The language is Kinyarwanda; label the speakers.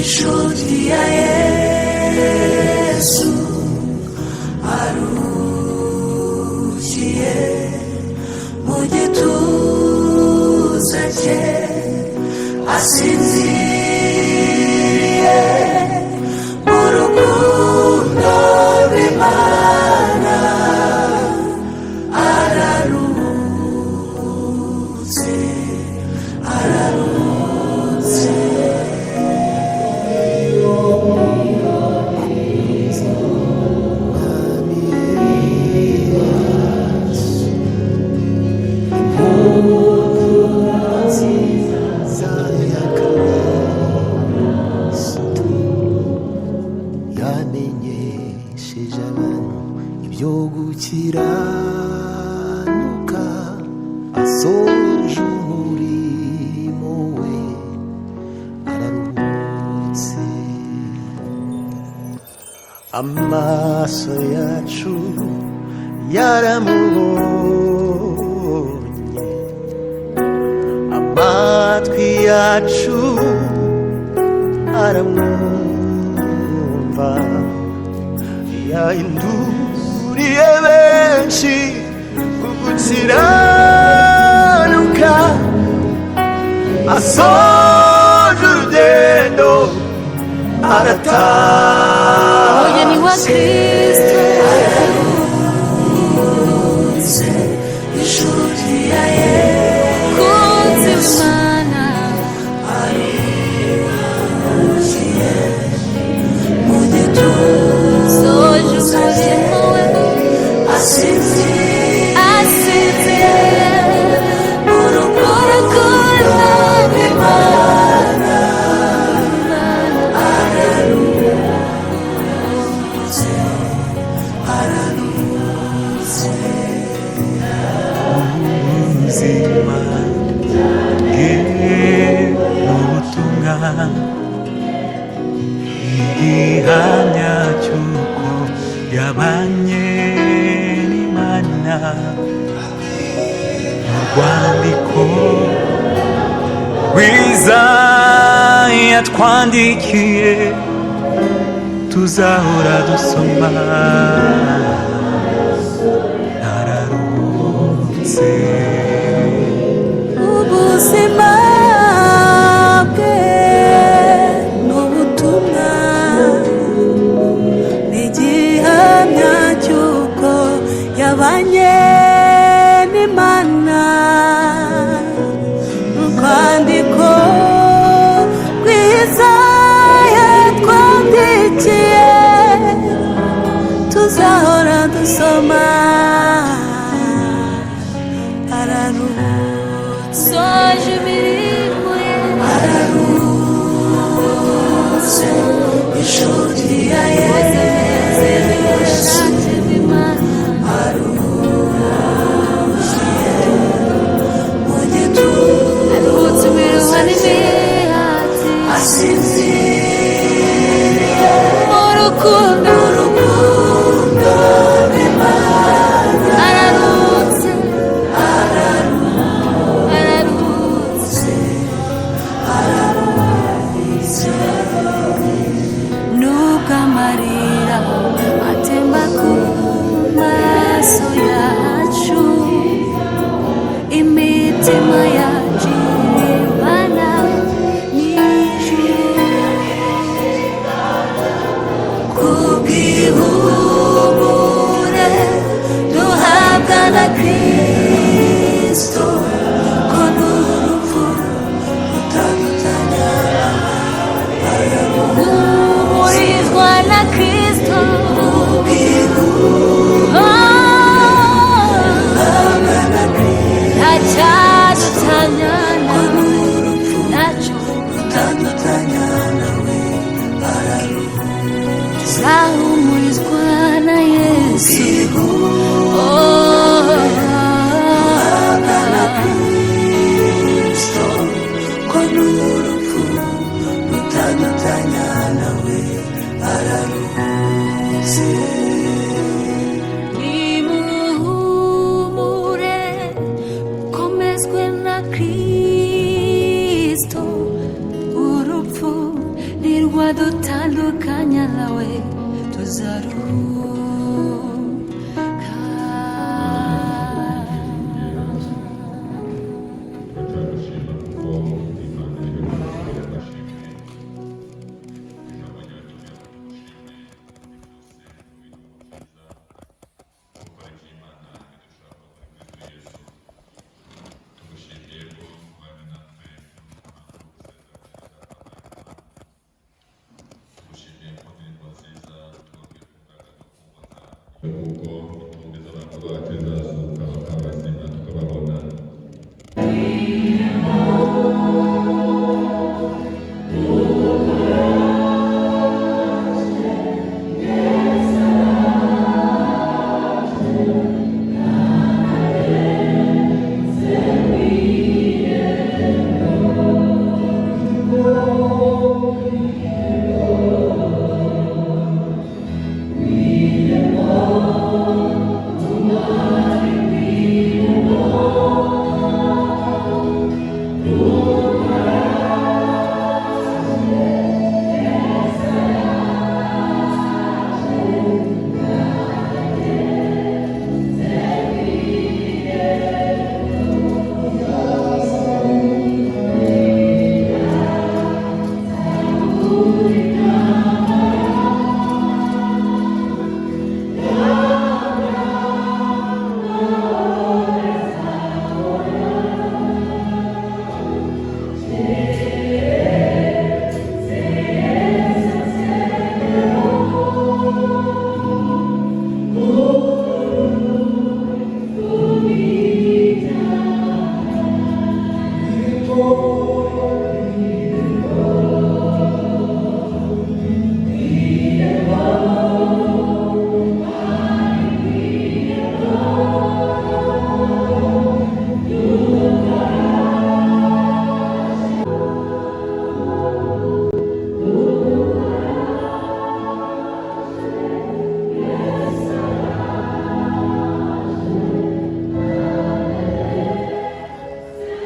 Speaker 1: inshuti ya Yesu arukiye mu gituza cye asinziriye mu rukundo rw'Imana ararutse ararutse yamenyesheje abantu ibyo gukiranuka asoje umurimo we araruhutse amaso yacu yaramubonye amatwi yacu aramwumva yahinduriye benshi gukiranuka asoje urugendo arataha
Speaker 2: umugeni wa Kristo
Speaker 1: ararutse inshuti ya Yesu
Speaker 2: w'Imana
Speaker 1: arukiye mu gituza cye asinziriye mu rukundo rw'Imana ararutse ararutse
Speaker 3: ubuzima bwe n'ubutumwa igihamya cy'uko yabanye n'Imana mu rwandiko rwiza yatwandikiye tuzahora dusoma nararutse
Speaker 2: ubuzima bwe n'ubutumwa n'igihamya cy'uko yabanye n'Imana urwandiko rwiza yatwandikiye tuzahora dusoma ararutse soje imirimo ye
Speaker 1: ararutse inshuti ya Yesu arukiye mu gituza cye asinziriye
Speaker 2: mu rukundo
Speaker 1: rw'Imana
Speaker 2: ararutse
Speaker 1: ararutse
Speaker 2: nubwo amarira atemba ku maso yacu imitima yacu iribana
Speaker 1: kubw'ihumure duhabwa na Kristo ko n'urupfu rutadutanya
Speaker 2: umurizwa na Kristo
Speaker 1: kubw'ihumure duhabwa na Kristo
Speaker 2: ntacyadutanya icyadutandukanya nawe tuzaruhuka.
Speaker 4: kuko itumbeza abantu bacu